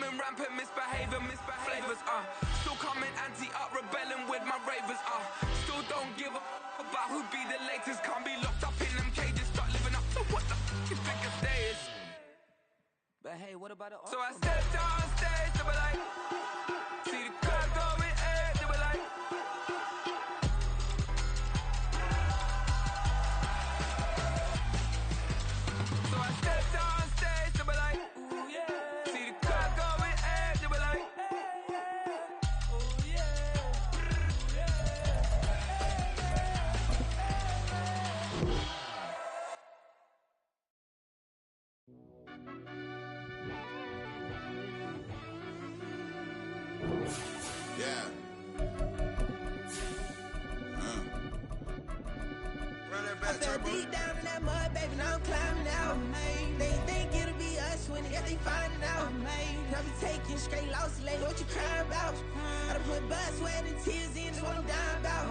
running rampant, misbehaving, flavors, still coming anti-up, rebelling with my ravers, still don't give a about who be the latest. Can't be locked up in them cages, start living up to what the you think a day is. But hey, what about it? So I stepped on stage, they were like, see the crowd going air, they were like, so I stepped on stage, they were like, ooh yeah, see the crowd going air, they were like, oh yeah, yeah. Run that back, Turbo. Deep down in that mud, baby, now I'm climbing out. They think it'll be us when they finding out. I be taking straight losses, lady, what you crying about? I done put blood, sweat, and tears in, that's what I'm dying about.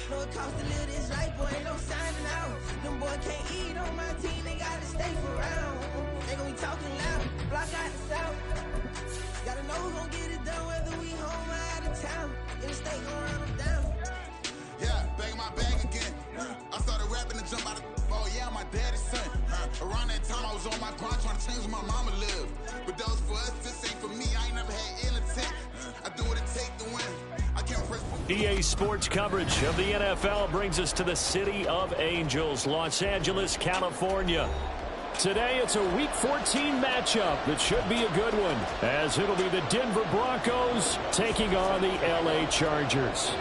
Know it cost to live this life, boy, ain't no signing out. Them boy can't eat on my team, they gotta stay for round. They gon' be talking loud, block out the south. Gotta know who gon' get it done, whether we home or out of town. In the state gon' run them down. Yeah, bang my bag again. I started rapping to jump out of. Oh yeah, my daddy's son. Around that time I was on my grind trying to change where my mama lived. But those for us, this ain't for me. I ain't never had ill intent. I do what it take to win. I can't press. EA Sports coverage of the NFL brings us to the City of Angels, Los Angeles, California. Today, it's a Week 14 matchup that should be a good one, as it'll be the Denver Broncos taking on the LA Chargers.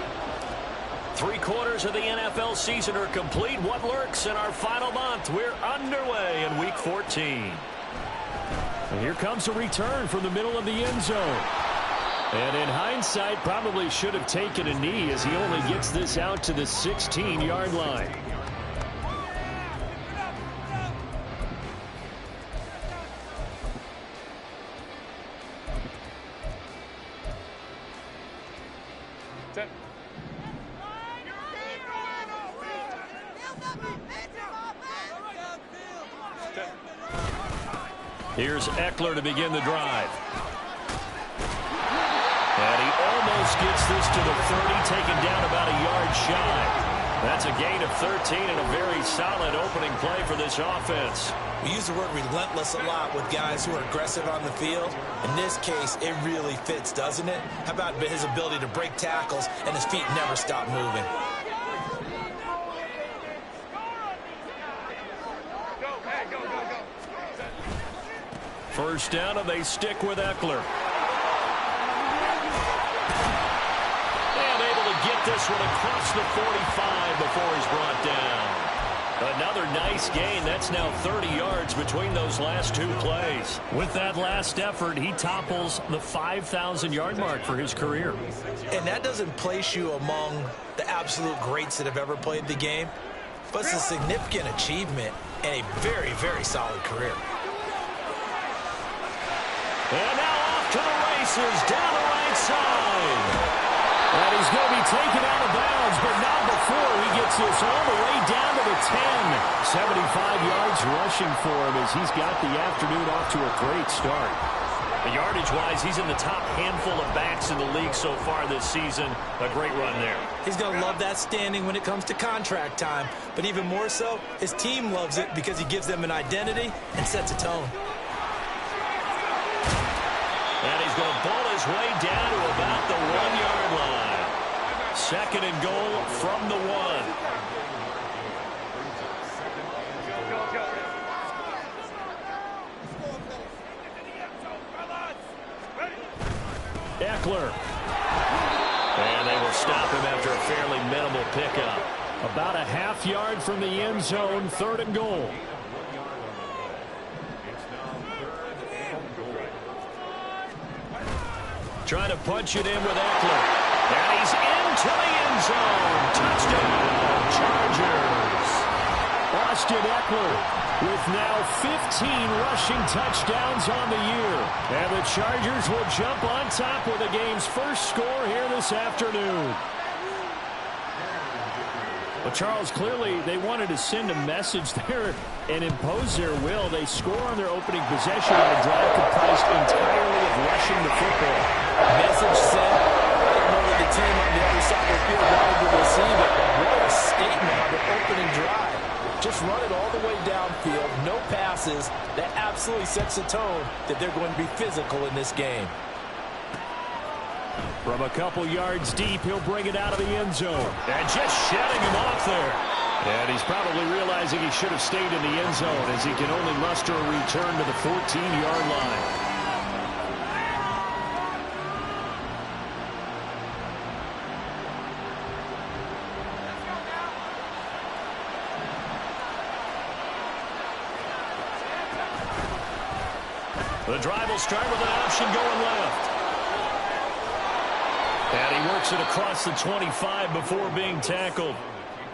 3/4 of the NFL season are complete. What lurks in our final month? We're underway in Week 14. And here comes a return from the middle of the end zone. And in hindsight, probably should have taken a knee as he only gets this out to the 16-yard line. Here's Eckler to begin the drive. And he almost gets this to the 30, taken down about a yard shy. That's a gain of 13 and a very solid opening play for this offense. We use the word relentless a lot with guys who are aggressive on the field. In this case, it really fits, doesn't it? How about his ability to break tackles and his feet never stop moving? First down, and they stick with Eckler. And able to get this one across the 45 before he's brought down. Another nice gain. That's now 30 yards between those last two plays. With that last effort, he topples the 5,000-yard mark for his career. And that doesn't place you among the absolute greats that have ever played the game, but it's a significant achievement and a very, very solid career. And now off to the races, down the right side. And he's going to be taken out of bounds, but not before he gets this all the way down to the 10. 75 yards rushing for him as he's got the afternoon off to a great start. Yardage-wise, he's in the top handful of backs in the league so far this season. A great run there. He's going to love that standing when it comes to contract time, but even more so, his team loves it because he gives them an identity and sets a tone. And he's going to ball his way down to about the 1-yard line. Second and goal from the 1. Eckler. And they will stop him after a fairly minimal pickup. About a half yard from the end zone, 3rd and goal. Trying to punch it in with Eckler. And he's into the end zone. Touchdown, Chargers. Austin Eckler with now 15 rushing touchdowns on the year. And the Chargers will jump on top with the game's first score here this afternoon. Well, Charles, clearly they wanted to send a message there and impose their will. They score on their opening possession on a drive comprised entirely of rushing passes, that absolutely sets the tone that they're going to be physical in this game. From a couple yards deep, he'll bring it out of the end zone. And just shedding him off there. And he's probably realizing he should have stayed in the end zone as he can only muster a return to the 14-yard line. The drive will start with an option going left. And he works it across the 25 before being tackled.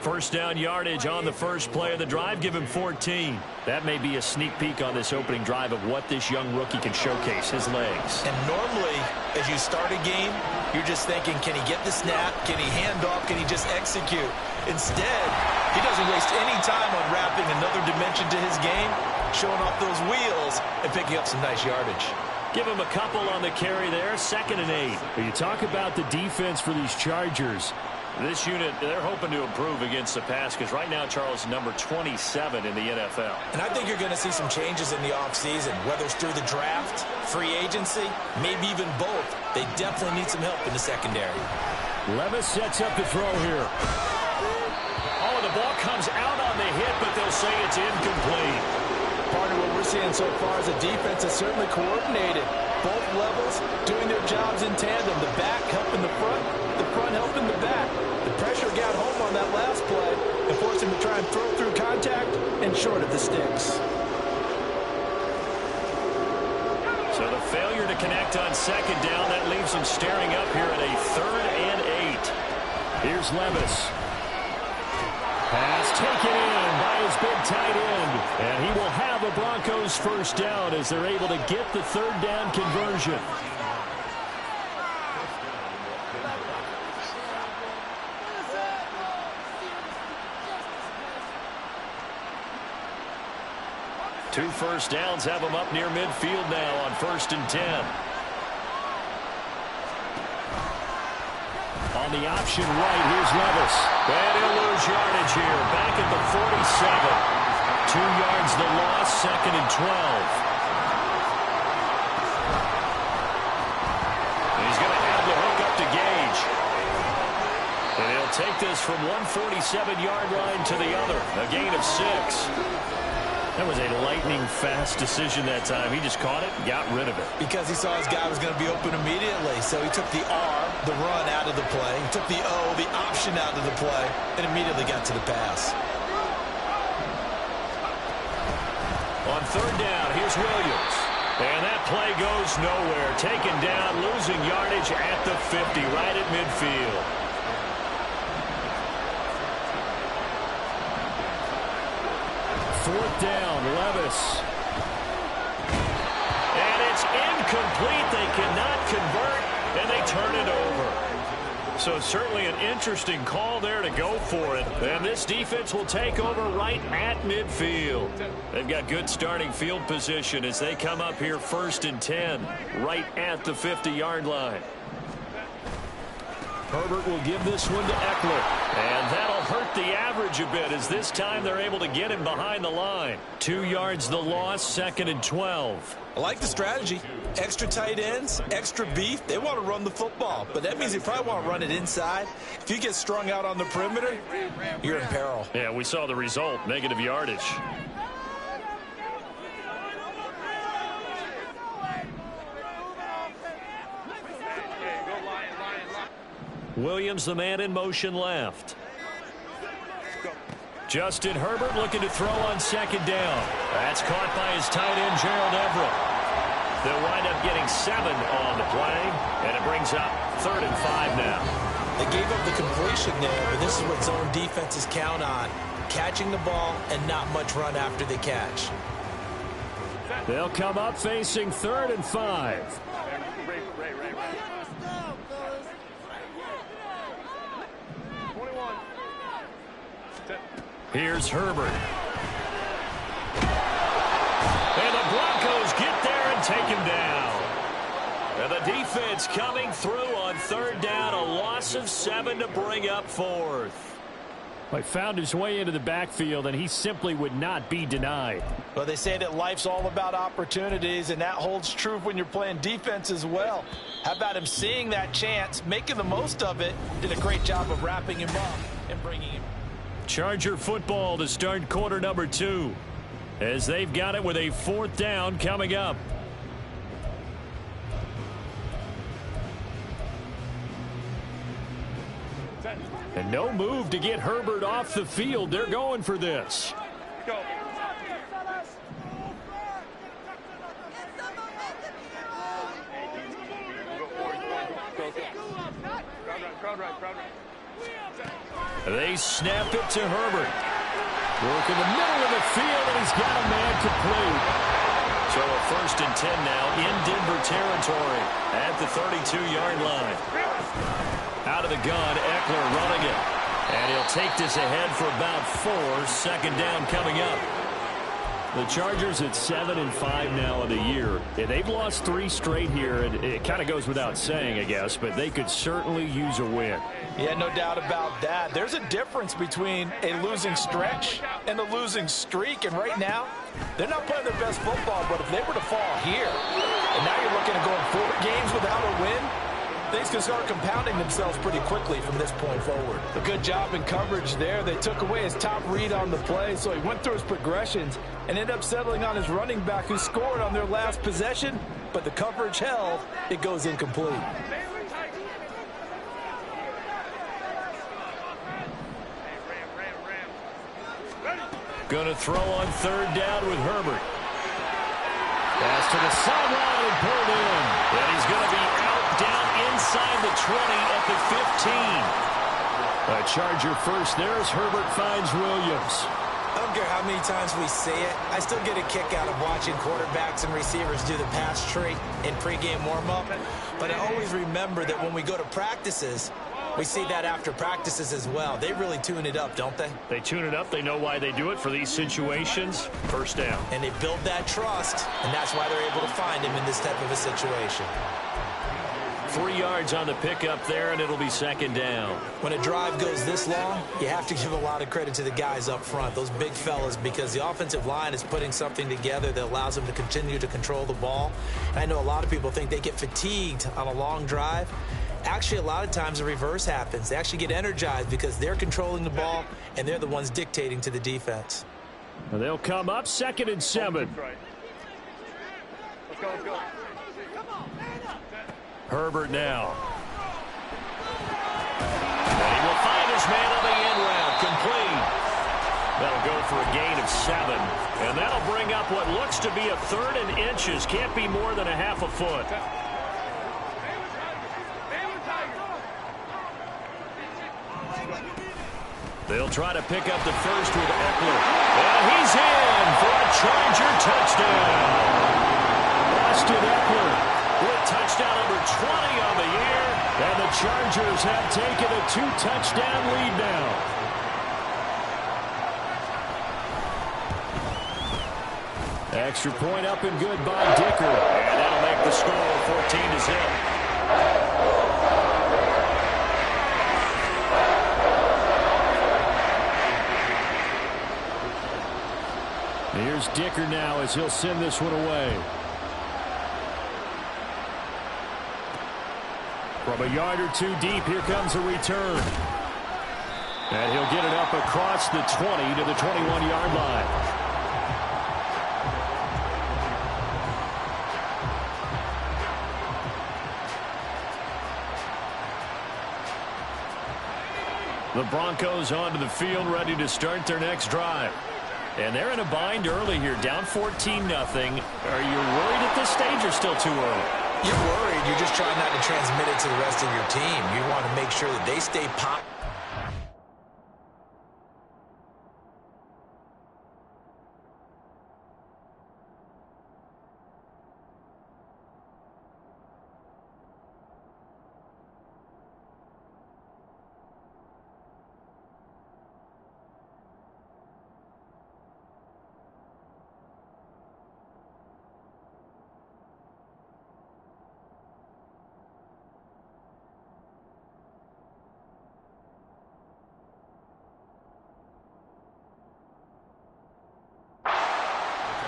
First down yardage on the first play of the drive. Give him 14. That may be a sneak peek on this opening drive of what this young rookie can showcase, his legs. And normally, as you start a game, you're just thinking, can he get the snap? Can he hand off? Can he just execute? Instead, he doesn't waste any time unwrapping another dimension to his game, showing off those wheels and picking up some nice yardage. Give him a couple on the carry there, 2nd and 8. You talk about the defense for these Chargers. This unit, they're hoping to improve against the pass because right now, Charles, number 27 in the NFL. And I think you're going to see some changes in the offseason, whether it's through the draft, free agency, maybe even both. They definitely need some help in the secondary. Levis sets up the throw here. Oh, the ball comes out on the hit, but they'll say it's incomplete. Part of what we're seeing so far is a defense that's certainly coordinated. Both levels doing their jobs in tandem. The back helping the front helping the back. The pressure got home on that last play and forced him to try and throw through contact and short of the sticks. So the failure to connect on 2nd down, that leaves him staring up here at a 3rd and 8. Here's Levis. Pass taken in by his big tight end. And he will have a Broncos first down as they're able to get the 3rd down conversion. Two first downs have them up near midfield now on 1st and 10. On the option right, here's Levis. And he'll lose yardage here. Back at the 47. 2 yards the loss, 2nd and 12. He's going to have the hook up to Gage. And he'll take this from 147-yard line to the other. A gain of 6. That was a lightning-fast decision that time. He just caught it and got rid of it. Because he saw his guy was going to be open immediately. So he took the R, the run, out of the play. He took the O, the option, out of the play, and immediately got to the pass. On 3rd down, here's Williams. And that play goes nowhere. Taken down, losing yardage at the 50, right at midfield. Fourth down, Levis. And it's incomplete. They cannot convert, and they turn it over. So certainly an interesting call there to go for it. And this defense will take over right at midfield. They've got good starting field position as they come up here 1st and 10, right at the 50-yard line. Herbert will give this one to Eckler. And that'll hurt the average a bit as this time they're able to get him behind the line. 2 yards the loss, 2nd and 12. I like the strategy. Extra tight ends, extra beef. They want to run the football, but that means they probably want to run it inside. If you get strung out on the perimeter, you're in peril. Yeah, we saw the result, negative yardage. Williams, the man in motion left. Justin Herbert looking to throw on 2nd down. That's caught by his tight end, Gerald Everett. They'll wind up getting 7 on the play, and it brings up 3rd and 5 now. They gave up the completion there, but this is what zone defenses count on. Catching the ball and not much run after the catch. They'll come up facing 3rd and 5. Here's Herbert. And the Broncos get there and take him down. And the defense coming through on 3rd down. A loss of 7 to bring up 4th. He found his way into the backfield, and he simply would not be denied. Well, they say that life's all about opportunities, and that holds true when you're playing defense as well. How about him seeing that chance, making the most of it, did a great job of wrapping him up and bringing him. Charger football to start quarter number 2, as they've got it with a 4th down coming up. And no move to get Herbert off the field. They're going for this. Go. They snap it to Herbert. Work in the middle of the field, and he's got a man complete. So a 1st and 10 now in Denver territory at the 32-yard line. Out of the gun, Eckler running it. And he'll take this ahead for about 4. 2nd down coming up. The Chargers at 7-5 now in the year. And they've lost 3 straight here. And it kind of goes without saying, I guess, but they could certainly use a win. Yeah, no doubt about that. There's a difference between a losing stretch and a losing streak. And right now, they're not playing their best football. But if they were to fall here, and now you're looking at going 4 games without a win, things can start compounding themselves pretty quickly from this point forward. A good job in coverage there. They took away his top read on the play, so he went through his progressions and ended up settling on his running back who scored on their last possession, but the coverage held. It goes incomplete. Going to throw on 3rd down with Herbert. Pass to the sideline and pulled in. And he's going to be out down inside the 20 at the 15. A Charger first there as Herbert finds Williams. I don't care how many times we see it. I still get a kick out of watching quarterbacks and receivers do the pass tree in pregame warm-up. But I always remember that when we go to practices, we see that after practices as well. They really tune it up, don't they? They tune it up. They know why they do it for these situations. 1st down. And they build that trust, and that's why they're able to find him in this type of a situation. 3 yards on the pickup there, and it'll be 2nd down. When a drive goes this long, you have to give a lot of credit to the guys up front, those big fellas, because the offensive line is putting something together that allows them to continue to control the ball. And I know a lot of people think they get fatigued on a long drive. Actually, a lot of times the reverse happens. They actually get energized because they're controlling the ball, and they're the ones dictating to the defense. And they'll come up 2nd and 7. Let's go, let's go. Herbert now. And he will find his man on the end route. Complete. That'll go for a gain of 7. And that'll bring up what looks to be a 3rd and inches. Can't be more than a half a foot. They'll try to pick up the first with Eckler. And he's in for a Charger touchdown. Austin Eckler with touchdown number 20 on the year. And the Chargers have taken a 2-touchdown lead now. Extra point up and good by Dicker. And that'll make the score 14-0. Here's Dicker now as he'll send this one away. From a yard or 2 deep, here comes a return. And he'll get it up across the 20 to the 21-yard line. The Broncos onto the field, ready to start their next drive. And they're in a bind early here, down 14-0. Are you worried at this stage or still too early? You're worried. You're just trying not to transmit it to the rest of your team. You want to make sure that they stay pop.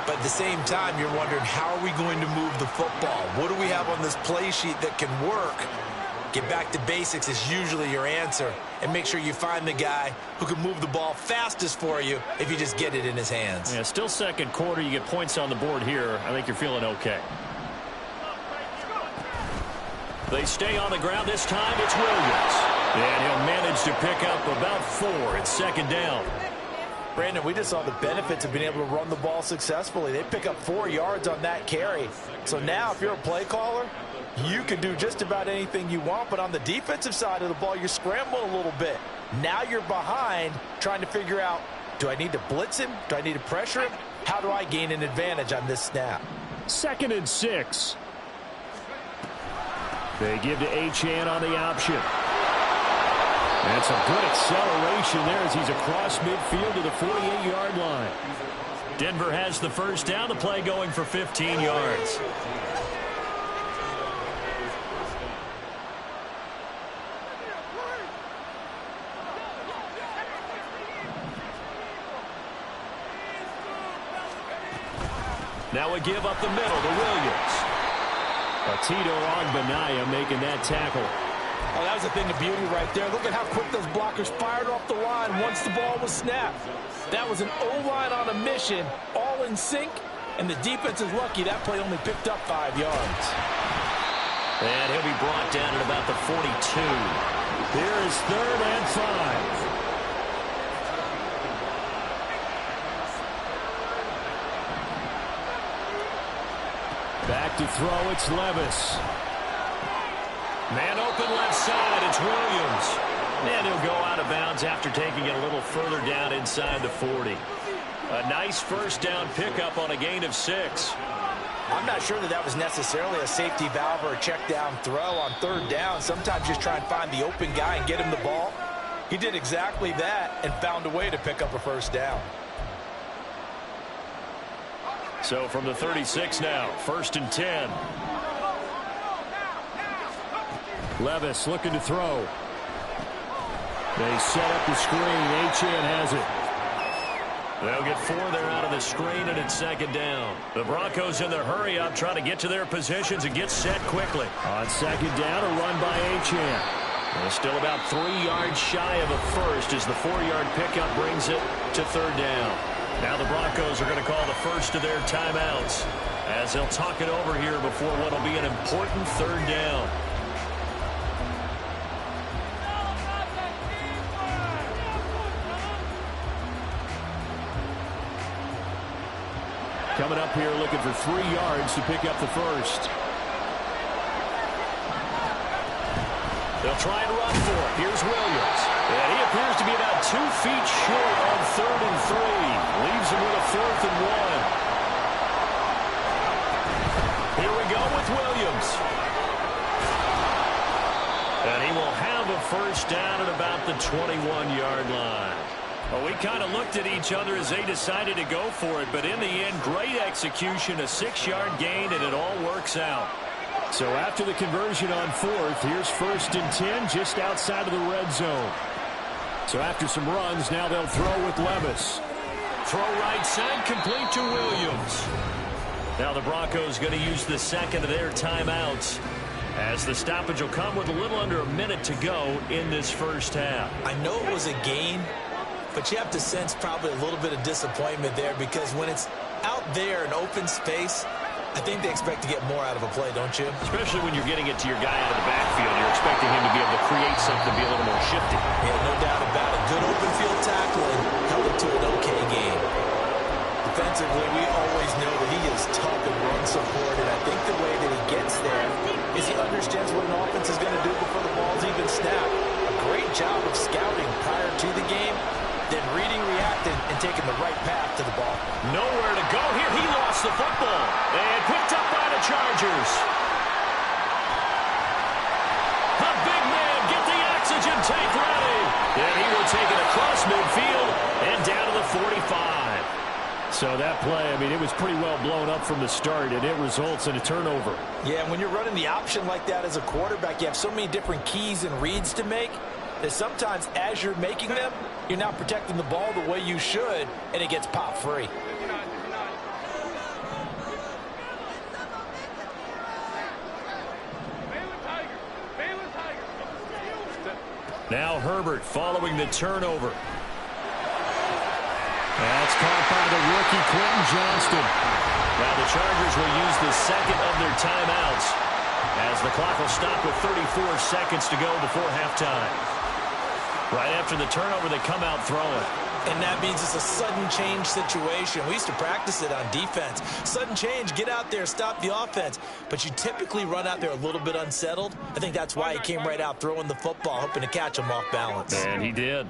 But at the same time, you're wondering, how are we going to move the football? What do we have on this play sheet that can work? Get back to basics is usually your answer. And make sure you find the guy who can move the ball fastest for you if you just get it in his hands. Yeah, still second quarter. You get points on the board here. I think you're feeling okay. They stay on the ground. This time it's Williams. And he'll manage to pick up about 4 at second down. Brandon, we just saw the benefits of being able to run the ball successfully. They pick up 4 yards on that carry. So now if you're a play caller, you can do just about anything you want. But on the defensive side of the ball, you're scrambling a little bit. Now you're behind trying to figure out, do I need to blitz him? Do I need to pressure him? How do I gain an advantage on this snap? 2nd and 6. They give to Achane on the option. That's a good acceleration there as he's across midfield to the 48-yard line. Denver has the first down. The play going for 15 yards. Now we give up the middle to Williams. Tito Ogbenaya making that tackle. Oh, that was a thing of beauty right there. Look at how quick those blockers fired off the line once the ball was snapped. That was an O-line on a mission, all in sync, and the defense is lucky that play only picked up 5 yards. And he'll be brought down at about the 42. Here is 3rd and 5. Back to throw, it's Levis. Man open left side, it's Williams. And he'll go out of bounds after taking it a little further down inside the 40. A nice first down pickup on a gain of 6. I'm not sure that was necessarily a safety valve or a check down throw on 3rd down. Sometimes just try and find the open guy and get him the ball. He did exactly that and found a way to pick up a first down. So from the 36 now, 1st and 10. Levis looking to throw. They set up the screen. Achane has it. They'll get 4 there out of the screen, and it's 2nd down. The Broncos in their hurry up, trying to get to their positions and get set quickly. On 2nd down, a run by Achane. They're still about 3 yards shy of a first as the 4-yard pickup brings it to 3rd down. Now the Broncos are going to call the first of their timeouts as they'll talk it over here before what will be an important 3rd down. Coming up here looking for 3 yards to pick up the first. They'll try and run for it. Here's Williams. And he appears to be about 2 feet short on 3rd and 3. Leaves him with a 4th and 1. Here we go with Williams. And he will have a first down at about the 21-yard line. Well, we kind of looked at each other as they decided to go for it, but in the end, great execution, a 6-yard gain, and it all works out. So after the conversion on 4th, here's 1st and 10 just outside of the red zone. So after some runs, now they'll throw with Levis. Throw right side, complete to Williams. Now the Broncos going to use the 2nd of their timeouts as the stoppage will come with a little under a minute to go in this first half. I know it was a gain, but you have to sense probably a little bit of disappointment there because when it's out there in open space, I think they expect to get more out of a play, don't you? Especially when you're getting it to your guy out of the backfield. You're expecting him to be able to create something, be a little more shifty. Yeah, no doubt about it. Good open field tackling held it to an okay game. Defensively, we always know that he is tough and run support, and I think the way that he gets there is he understands what an offense is going to do before the ball's even snapped. A great job of scouting prior to the game, then reading, reacting, and taking the right path to the ball. Nowhere to go here. He lost the football. And picked up by the Chargers. The big man, get the oxygen tank ready. And he will take it across midfield and down to the 45. So that play, I mean, it was pretty well blown up from the start, and it results in a turnover. Yeah, and when you're running the option like that as a quarterback, you have so many different keys and reads to make that sometimes as you're making them, you're not protecting the ball the way you should, and it gets popped free. Now Herbert following the turnover. That's caught by the rookie Quentin Johnston. Now the Chargers will use the second of their timeouts as the clock will stop with 34 seconds to go before halftime. Right after the turnover, they come out throwing. And that means it's a sudden change situation. We used to practice it on defense. Sudden change, get out there, stop the offense. But you typically run out there a little bit unsettled. I think that's why he came right out throwing the football, hoping to catch him off balance. And he did.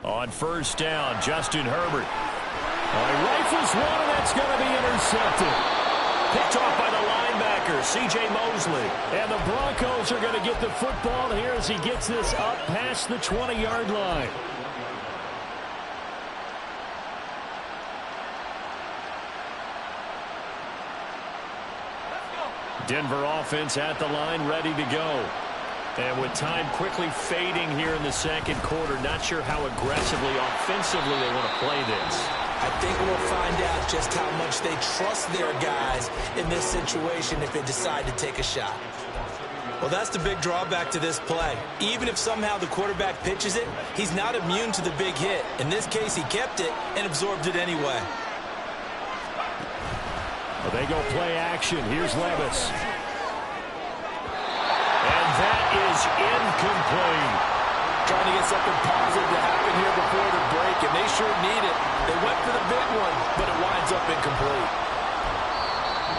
On first down, Justin Herbert. He rifles one, and that's going to be intercepted. Picked off by the linebacker, C.J. Mosley. And the Broncos are going to get the football here as he gets this up past the 20-yard line. Denver offense at the line, ready to go. And with time quickly fading here in the second quarter, not sure how aggressively, offensively they want to play this. I think we'll find out just how much they trust their guys in this situation if they decide to take a shot. Well, that's the big drawback to this play. Even if somehow the quarterback pitches it, he's not immune to the big hit. In this case, he kept it and absorbed it anyway. Well, they go play action. Here's Levis. And that is incomplete. Trying to get something positive to happen here before the break, and they sure need it. They went for the big one, but it winds up incomplete.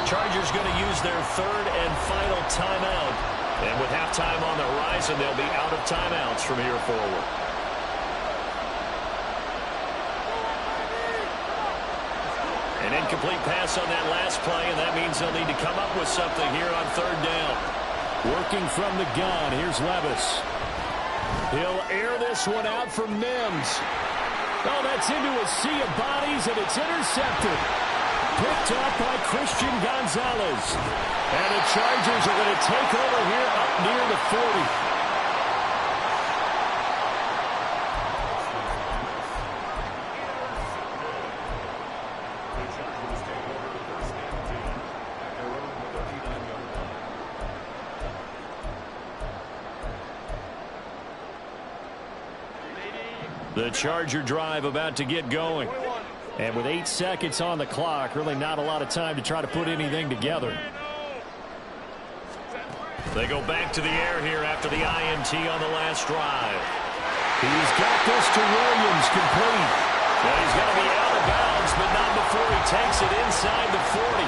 Chargers going to use their third and final timeout. And with halftime on the horizon, they'll be out of timeouts from here forward. An incomplete pass on that last play, and that means they'll need to come up with something here on third down. Working from the gun, here's Levis. He'll air this one out for Mims. Oh, that's into a sea of bodies, and it's intercepted. Picked up by Christian Gonzalez. And the Chargers are going to take over here up near the 40. The Charger drive about to get going. And with 8 seconds on the clock, really not a lot of time to try to put anything together. They go back to the air here after the INT on the last drive. He's got this to Williams, complete. Well, he's going to be out of bounds, but not before he takes it inside the 40.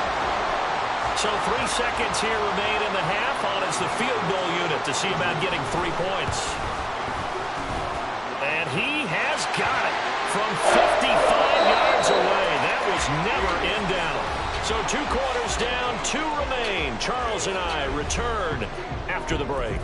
So 3 seconds here remain in the half on as the field goal unit to see about getting 3 points. And he has got it from 55 yards away. That was never in doubt. So 2 quarters down, 2 remain. Charles and I return after the break.